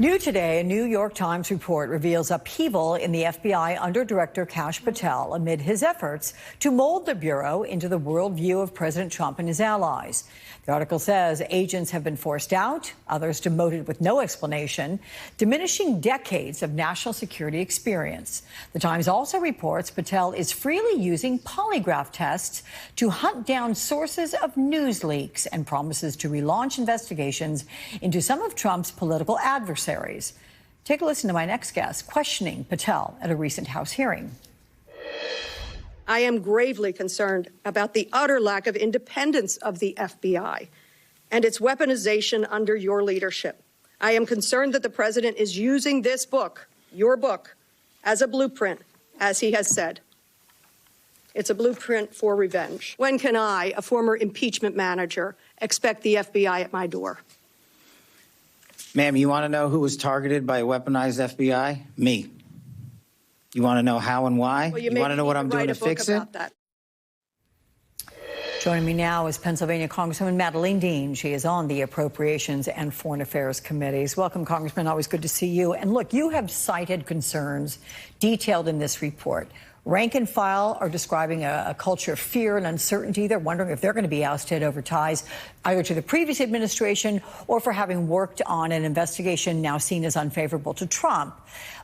New today, a New York Times report reveals upheaval in the FBI under Director Kash Patel amid his efforts to mold the Bureau into the worldview of President Trump and his allies. The article says agents have been forced out, others demoted with no explanation, diminishing decades of national security experience. The Times also reports Patel is freely using polygraph tests to hunt down sources of news leaks and promises to relaunch investigations into some of Trump's political adversaries. Take a listen to my next guest questioning Patel at a recent House hearing. I am gravely concerned about the utter lack of independence of the FBI and its weaponization under your leadership. I am concerned that the president is using this book, your book, as a blueprint, as he has said. It's a blueprint for revenge. When can I, a former impeachment manager, expect the FBI at my door? Ma'am, you want to know who was targeted by a weaponized FBI? Me. You want to know how and why? Well, you want to know what I'm doing to fix it? Joining me now is Pennsylvania Congresswoman Madeleine Dean. She is on the Appropriations and Foreign Affairs Committees. Welcome, Congressman. Always good to see you. And look, you have cited concerns detailed in this report. Rank and file are describing a culture of fear and uncertainty. They're wondering if they're going to be ousted over ties either to the previous administration or for having worked on an investigation now seen as unfavorable to Trump.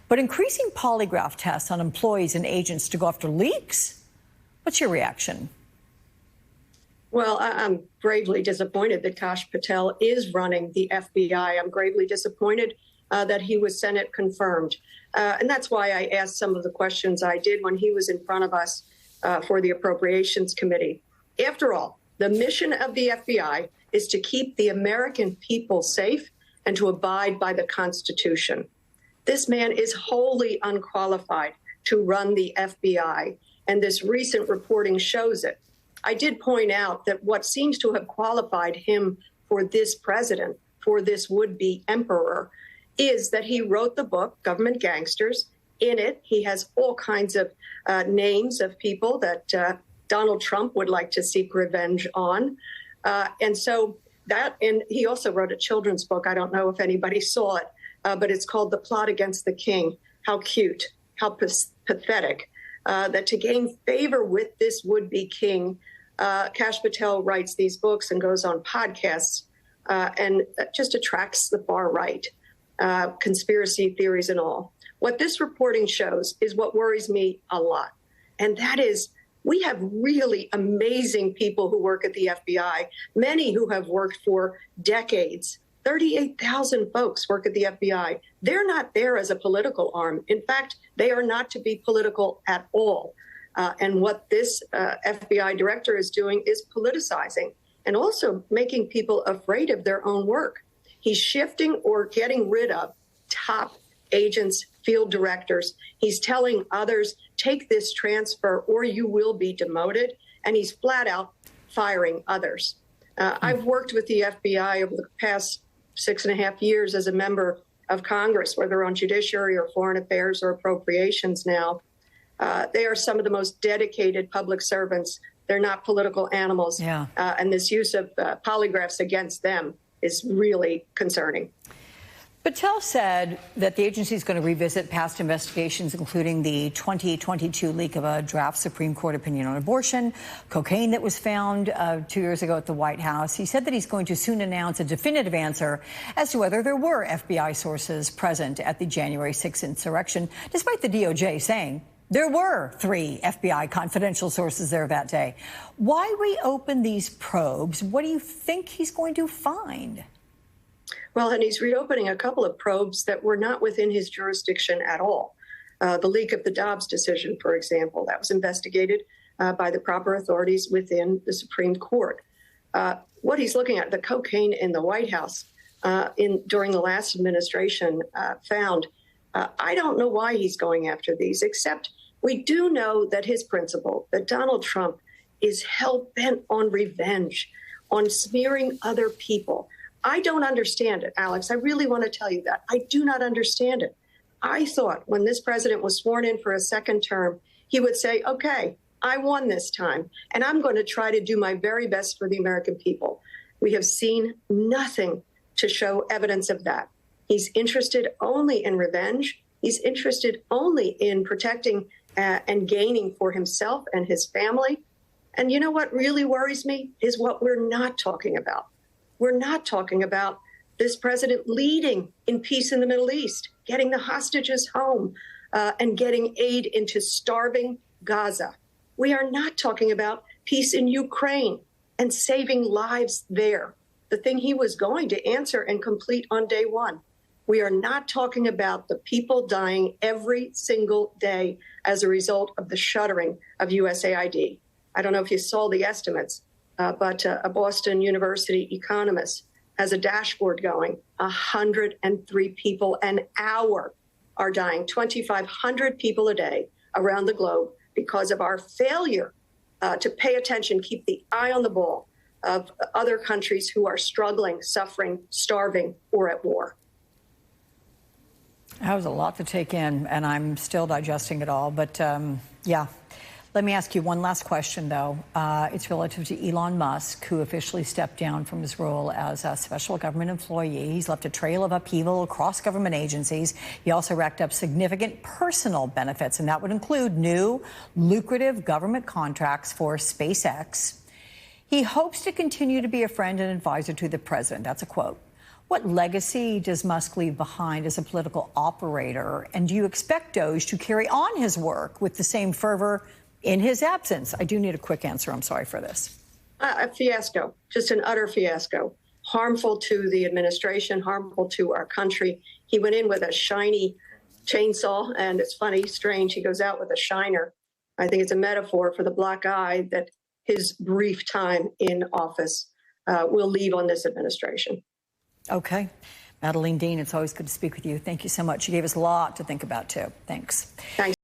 But increasing polygraph tests on employees and agents to go after leaks? What's your reaction? Well, I'm gravely disappointed that Kash Patel is running the FBI. I'm gravely disappointed that he was Senate confirmed. And that's why I asked some of the questions I did when he was in front of us for the Appropriations Committee. After all, the mission of the FBI is to keep the American people safe and to abide by the Constitution. This man is wholly unqualified to run the FBI, and this recent reporting shows it. I did point out that what seems to have qualified him for this president, for this would-be emperor, is that he wrote the book, Government Gangsters. In it, he has all kinds of names of people that Donald Trump would like to seek revenge on. And he also wrote a children's book. I don't know if anybody saw it, but it's called The Plot Against the King. How cute, how pathetic, that to gain favor with this would-be king, Kash Patel writes these books and goes on podcasts and just attracts the far right. Conspiracy theories and all. What this reporting shows is what worries me a lot. And that is we have really amazing people who work at the FBI, many who have worked for decades. 38,000 folks work at the FBI. They're not there as a political arm. In fact, they are not to be political at all. And what this FBI director is doing is politicizing and also making people afraid of their own work. He's shifting or getting rid of top agents, field directors. He's telling others, take this transfer or you will be demoted. And he's flat out firing others. I've worked with the FBI over the past 6.5 years as a member of Congress, whether on Judiciary or Foreign Affairs or Appropriations now. They are some of the most dedicated public servants. They're not political animals. Yeah. And this use of polygraphs against them is really concerning. Patel said that the agency is going to revisit past investigations, including the 2022 leak of a draft Supreme Court opinion on abortion, cocaine that was found 2 years ago at the White House. He said that he's going to soon announce a definitive answer as to whether there were FBI sources present at the January 6th insurrection, despite the DOJ saying there were 3 FBI confidential sources there that day. Why reopen these probes? What do you think he's going to find? Well, and he's reopening a couple of probes that were not within his jurisdiction at all. The leak of the Dobbs decision, for example, that was investigated by the proper authorities within the Supreme Court. What he's looking at, the cocaine in the White House during the last administration found, I don't know why he's going after these, except we do know that his principle, that Donald Trump is hell-bent on revenge, on smearing other people. I don't understand it, Alex. I really want to tell you that. I do not understand it. I thought when this president was sworn in for a second term, he would say, okay, I won this time, and I'm going to try to do my very best for the American people. We have seen nothing to show evidence of that. He's interested only in revenge. He's interested only in protecting and gaining for himself and his family. And you know what really worries me is what we're not talking about. We're not talking about this president leading in peace in the Middle East, getting the hostages home, and getting aid into starving Gaza. We are not talking about peace in Ukraine and saving lives there, the thing he was going to answer and complete on day one. We are not talking about the people dying every single day as a result of the shuttering of USAID. I don't know if you saw the estimates, but a Boston University economist has a dashboard going. 103 people an hour are dying, 2,500 people a day around the globe because of our failure to pay attention, keep the eye on the ball of other countries who are struggling, suffering, starving, or at war. That was a lot to take in, and I'm still digesting it all. But yeah, let me ask you one last question, though. It's relative to Elon Musk, who officially stepped down from his role as a special government employee. He's left a trail of upheaval across government agencies. He also racked up significant personal benefits, and that would include new, lucrative government contracts for SpaceX. He hopes to continue to be a friend and advisor to the president. That's a quote. What legacy does Musk leave behind as a political operator? And do you expect Doge to carry on his work with the same fervor in his absence? I do need a quick answer. I'm sorry for this. A fiasco, just an utter fiasco. Harmful to the administration, harmful to our country. He went in with a shiny chainsaw, and it's funny, strange, he goes out with a shiner. I think it's a metaphor for the black eye that his brief time in office will leave on this administration. Okay. Madeleine Dean, it's always good to speak with you. Thank you so much. You gave us a lot to think about, too. Thanks. Thanks.